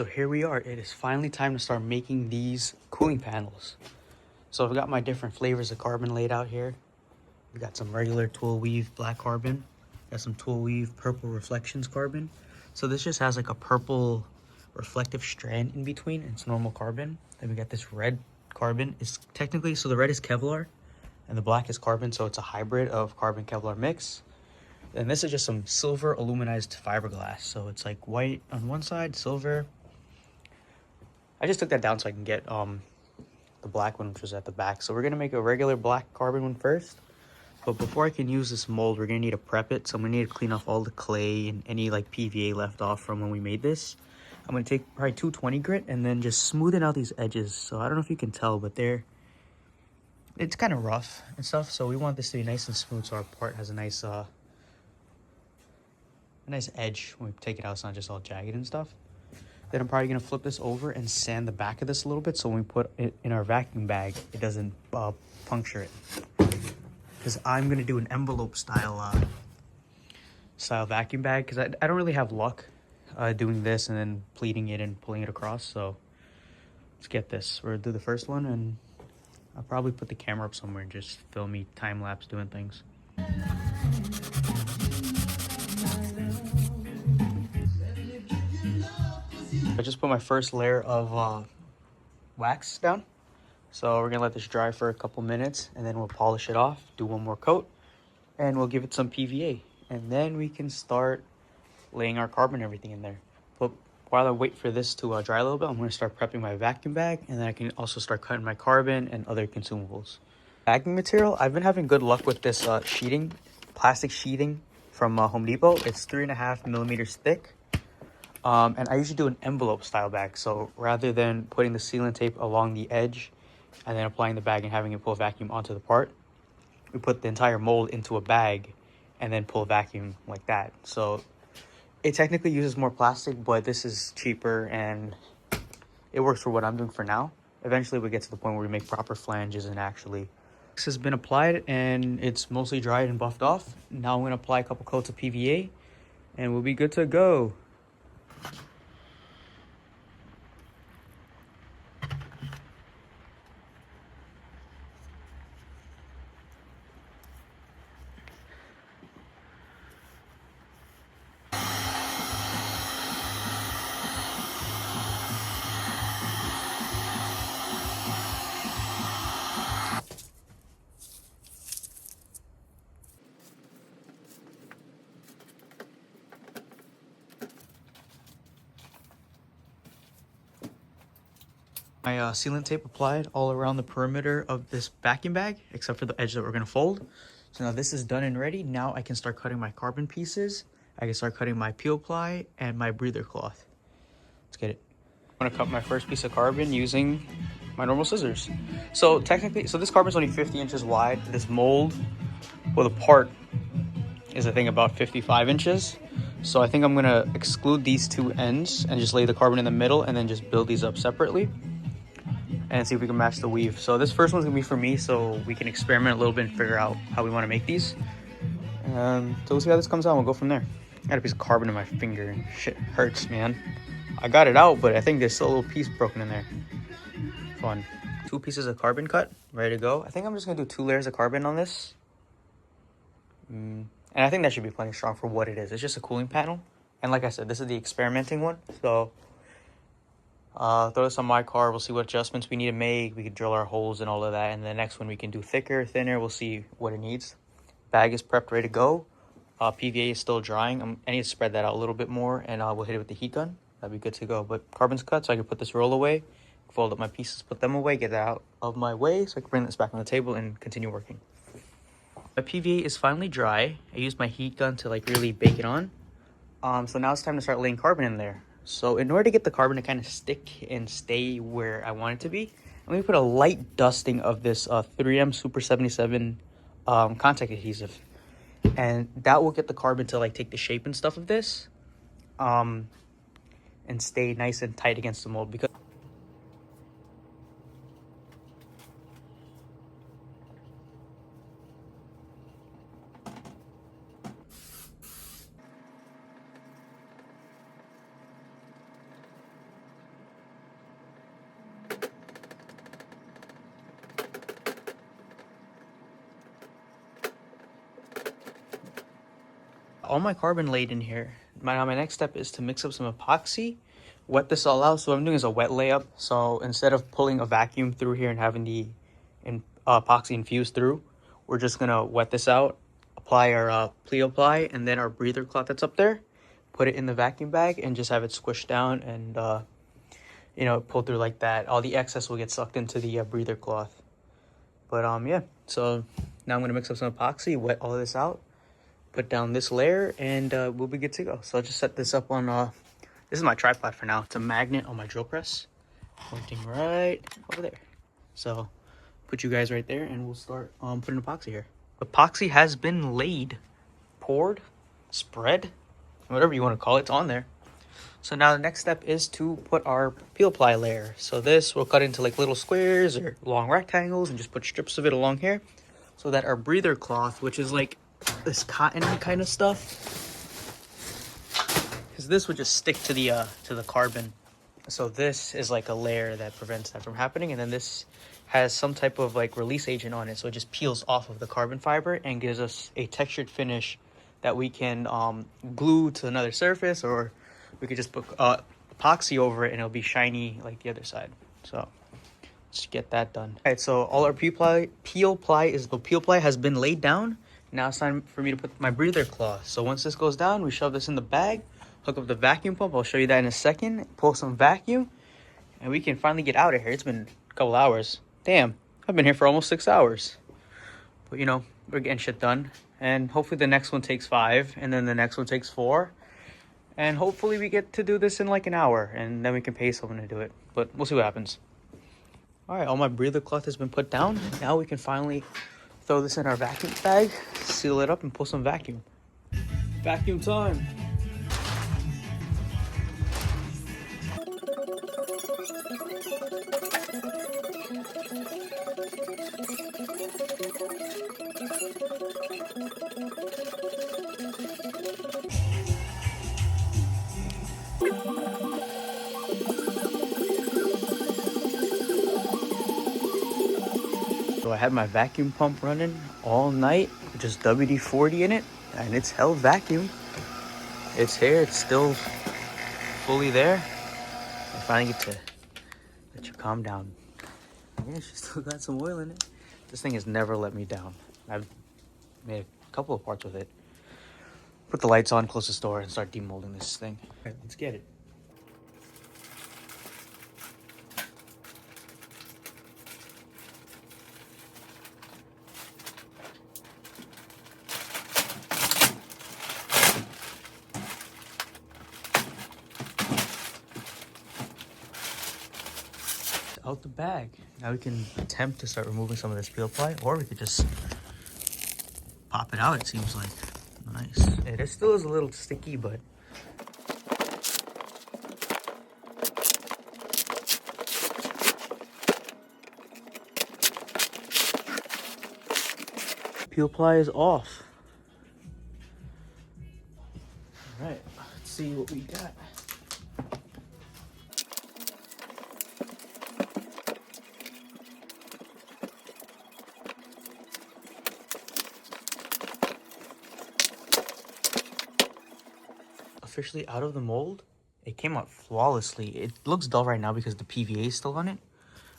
So here we are. It is finally time to start making these cooling panels. So I've got my different flavors of carbon laid out here. We've got some regular tool weave black carbon. Got some tool weave purple reflections carbon. So this just has like a purple reflective strand in between. It's normal carbon. Then we got this red carbon. It's technically, so the red is Kevlar and the black is carbon. So it's a hybrid of carbon Kevlar mix. And this is just some silver aluminized fiberglass. So it's like white on one side, silver. I just took that down so I can get the black one, which was at the back. So we're gonna make a regular black carbon one first. But before I can use this mold, we're gonna need to prep it. So I'm gonna need to clean off all the clay and any like PVA left off from when we made this. I'm gonna take probably 220 grit and then just smoothen out these edges. So I don't know if you can tell, but it's kind of rough and stuff. So we want this to be nice and smooth so our part has a nice edge when we take it out. It's not just all jagged and stuff. Then I'm probably gonna flip this over and sand the back of this a little bit so when we put it in our vacuum bag, it doesn't puncture it. Because I'm gonna do an envelope style vacuum bag because I don't really have luck doing this and then pleating it and pulling it across. So let's get this. We're gonna do the first one and I'll probably put the camera up somewhere and just film me time lapse doing things. I just put my first layer of wax down. So we're gonna let this dry for a couple minutes and then we'll polish it off, do one more coat, and we'll give it some PVA. And then we can start laying our carbon and everything in there. But while I wait for this to dry a little bit, I'm gonna start prepping my vacuum bag and then I can also start cutting my carbon and other consumables. Bagging material, I've been having good luck with this sheeting, plastic sheeting from Home Depot. It's 3.5 millimeters thick. And I usually do an envelope style bag. So rather than putting the sealant tape along the edge and then applying the bag and having it pull vacuum onto the part, we put the entire mold into a bag and then pull vacuum like that. So it technically uses more plastic, but this is cheaper and it works for what I'm doing for now. Eventually we get to the point where we make proper flanges and actually this has been applied and it's mostly dried and buffed off. Now I'm going to apply a couple coats of PVA and we'll be good to go. My sealant tape applied all around the perimeter of this vacuum bag, except for the edge that we're gonna fold. So now this is done and ready. Now I can start cutting my carbon pieces. I can start cutting my peel ply and my breather cloth. Let's get it. I'm gonna cut my first piece of carbon using my normal scissors. So technically, this carbon is only 50 inches wide. This mold, well, the part is I think about 55 inches. So I think I'm gonna exclude these two ends and just lay the carbon in the middle and then just build these up separately and see if we can match the weave. So this first one's gonna be for me so we can experiment a little bit and figure out how we wanna make these. So we'll see how this comes out, we'll go from there. I got a piece of carbon in my finger and shit hurts, man. I got it out, but I think there's still a little piece broken in there. Fun. 2 pieces of carbon cut, ready to go. I think I'm just gonna do 2 layers of carbon on this. And I think that should be plenty strong for what it is. It's just a cooling panel. And like I said, this is the experimenting one. So throw this on my car. We'll see what adjustments we need to make. We can drill our holes and all of that. And the next one we can do thicker, thinner. We'll see what it needs. Bag is prepped, ready to go. PVA is still drying. I need to spread that out a little bit more. And we'll hit it with the heat gun. That'd be good to go. But carbon's cut, so I can put this roll away. Fold up my pieces, put them away, get that out of my way. So I can bring this back on the table and continue working. My PVA is finally dry. I used my heat gun to like really bake it on. So now it's time to start laying carbon in there. So in order to get the carbon to kind of stick and stay where I want it to be, I'm going to put a light dusting of this 3M Super 77 contact adhesive. And that will get the carbon to like take the shape and stuff of this and stay nice and tight against the mold. Because all my carbon laid in here. My next step is to mix up some epoxy, wet this all out. So what I'm doing is a wet layup. So instead of pulling a vacuum through here and having the epoxy infused through, we're just gonna wet this out, apply our pleo ply and then our breather cloth that's up there, put it in the vacuum bag and just have it squished down and you know, pull through like that. All the excess will get sucked into the breather cloth. But yeah, so now I'm gonna mix up some epoxy, wet all of this out, put down this layer, and we'll be good to go. So I'll just set this up on this is my tripod for now. It's a magnet on my drill press pointing right over there. So put you guys right there and we'll start putting epoxy here. Epoxy has been laid, poured, spread, whatever you want to call it, it's on there. So now the next step is to put our peel ply layer. So this we'll cut into like little squares or long rectangles and just put strips of it along here so that our breather cloth, which is like this cotton kind of stuff, because this would just stick to the carbon. So this is like a layer that prevents that from happening, and then this has some type of like release agent on it, so it just peels off of the carbon fiber and gives us a textured finish that we can glue to another surface, or we could just put epoxy over it and it'll be shiny like the other side. So let's get that done. All right, so all our peel ply has been laid down. Now it's time for me to put my breather cloth. So once this goes down, we shove this in the bag, hook up the vacuum pump. I'll show you that in a second. Pull some vacuum, and we can finally get out of here. It's been a couple hours. Damn, I've been here for almost 6 hours. But you know, we're getting shit done. And hopefully the next one takes 5, and then the next one takes 4. And hopefully we get to do this in like an hour, and then we can pay someone to do it. But we'll see what happens. All right, all my breather cloth has been put down. Now we can finally throw this in our vacuum bag, seal it up, and pull some vacuum. Vacuum time. So I had my vacuum pump running all night, just WD-40 in it, and it's held vacuum. It's here, it's still fully there. I finally get to let you calm down. Yeah, she still got some oil in it. This thing has never let me down. I've made a couple of parts with it. Put the lights on, close the door, and start demolding this thing. All right, let's get it. Out the bag. Now we can attempt to start removing some of this peel ply, or we could just pop it out, it seems like. Nice. It still is a little sticky, but peel ply is off. All right, let's see what we got. Officially out of the mold. It came out flawlessly. It looks dull right now because the PVA is still on it.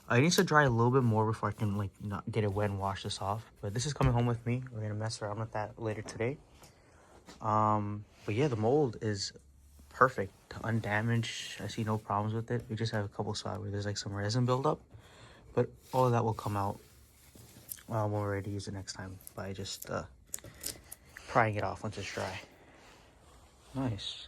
It needs to dry a little bit more before I can like not get it wet and wash this off. But this is coming home with me. We're gonna mess around with that later today. But yeah, the mold is perfect, undamaged. I see no problems with it. We just have a couple spots where there's like some resin buildup, but all of that will come out when we're ready to use it next time by just prying it off once it's dry. Nice.